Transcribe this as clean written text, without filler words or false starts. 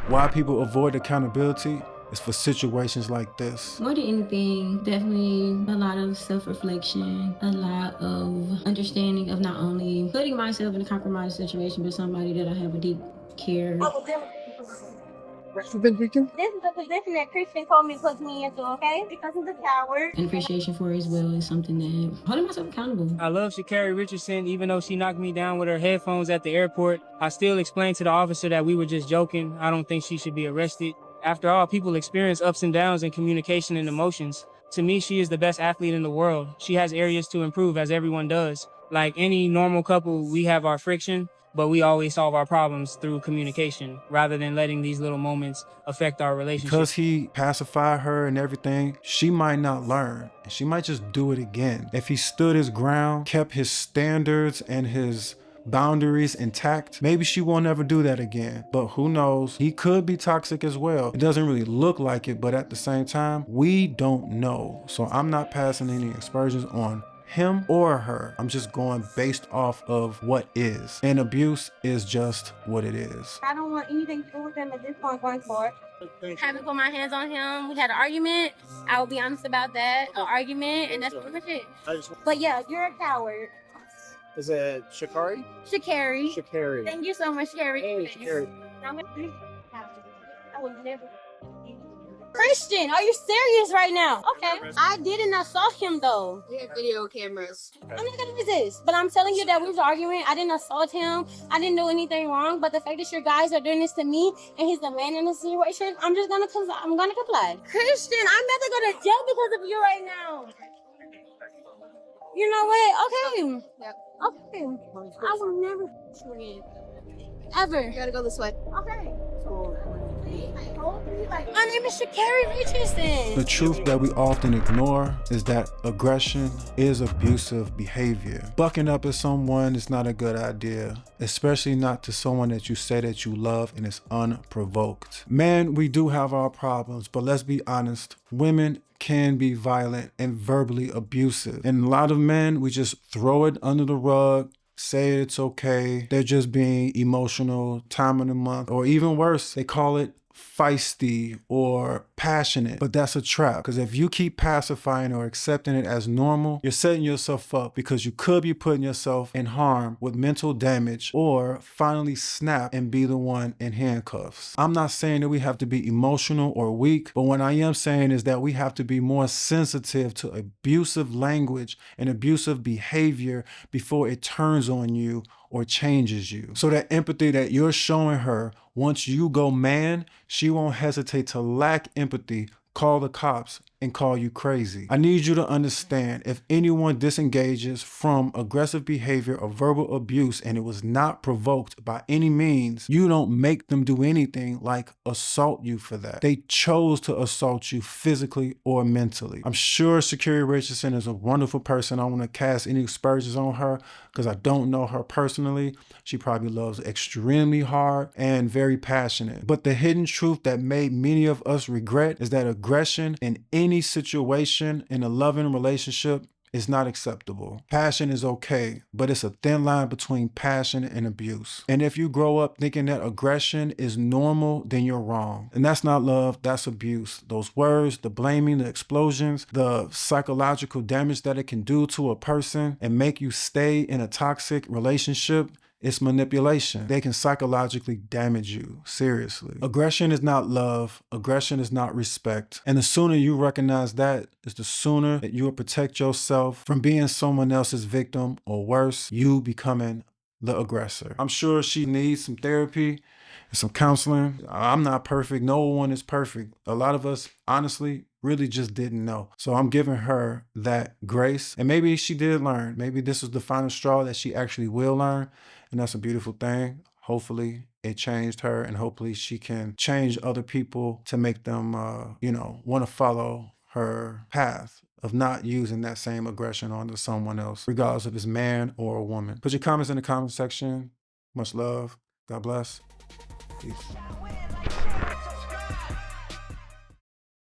Why people avoid accountability is for situations like this. More than anything, definitely a lot of self-reflection, a lot of understanding of not only putting myself in a compromised situation, but somebody that I have a deep care. You've been drinking? This is the position that Christian told me puts me into, okay? Because he's a coward. And appreciation for as well is something that holding myself accountable. I love Sha'Carri Richardson. Even though she knocked me down with her headphones at the airport, I still explained to the officer that we were just joking. I don't think she should be arrested. After all, people experience ups and downs in communication and emotions. To me, she is the best athlete in the world. She has areas to improve, as everyone does. Like any normal couple, we have our friction, but we always solve our problems through communication rather than letting these little moments affect our relationship. Because he pacified her and everything, she might not learn. And she might just do it again. If he stood his ground, kept his standards and his boundaries intact, maybe she won't ever do that again. But who knows? He could be toxic as well. It doesn't really look like it, but at the same time, we don't know. So I'm not passing any aspersions on him or her. I'm just going based off of what is. And abuse is just what it is. I don't want anything to do with him at this point going forward. Haven't put my hands on him. We had an argument. I will be honest about that. An argument, and that's pretty much it. But yeah, you're a coward. Is it Sha'Carri? Sha'Carri. Sha'Carri. Thank you so much, Sha'Carri. Hey, Sha'Carri. I would never. Christian, are you serious right now? Okay. I didn't assault him though. We have video cameras. I'm not gonna resist, but I'm telling you that we was arguing. I didn't assault him. I didn't do anything wrong. But the fact that your guys are doing this to me and he's the man in the situation, I'm gonna comply. Christian, I'm about to go to jail because of you right now. You know what? Okay. Yep. Okay. I will never forget. Ever. You gotta go this way. Okay. My name is Sha'Carri Richardson. The truth that we often ignore is that aggression is abusive behavior. Bucking up at someone is not a good idea, especially not to someone that you say that you love and is unprovoked. Man, we do have our problems, but let's be honest, women can be violent and verbally abusive. And a lot of men, we just throw it under the rug, say it's okay, they're just being emotional, time of the month, or even worse, they call it feisty or passionate. But that's a trap, because if you keep pacifying or accepting it as normal, you're setting yourself up, because you could be putting yourself in harm with mental damage or finally snap and be the one in handcuffs. I'm not saying that we have to be emotional or weak, but what I am saying is that we have to be more sensitive to abusive language and abusive behavior before it turns on you or changes you. So that empathy that you're showing her, once you go man, she won't hesitate to lack empathy, call the cops, and call you crazy. I need you to understand, if anyone disengages from aggressive behavior or verbal abuse and it was not provoked by any means, you don't make them do anything like assault you for that. They chose to assault you physically or mentally. I'm sure Sha'Carri Richardson is a wonderful person. I don't want to cast any aspersions on her because I don't know her personally. She probably loves extremely hard and very passionate. But the hidden truth that made many of us regret is that aggression in any situation in a loving relationship is not acceptable. Passion is okay, but it's a thin line between passion and abuse. And if you grow up thinking that aggression is normal, then you're wrong. And that's not love, that's abuse. Those words, the blaming, the explosions, the psychological damage that it can do to a person and make you stay in a toxic relationship, it's manipulation. They can psychologically damage you, seriously. Aggression is not love. Aggression is not respect. And the sooner you recognize that, is the sooner that you will protect yourself from being someone else's victim, or worse, you becoming the aggressor. I'm sure she needs some therapy and some counseling. I'm not perfect. No one is perfect. A lot of us, honestly, really just didn't know. So I'm giving her that grace. And maybe she did learn. Maybe this is the final straw that she actually will learn. And that's a beautiful thing. Hopefully it changed her, and hopefully she can change other people to make them, want to follow her path of not using that same aggression onto someone else, regardless if it's man or a woman. Put your comments in the comment section. Much love. God bless. Peace.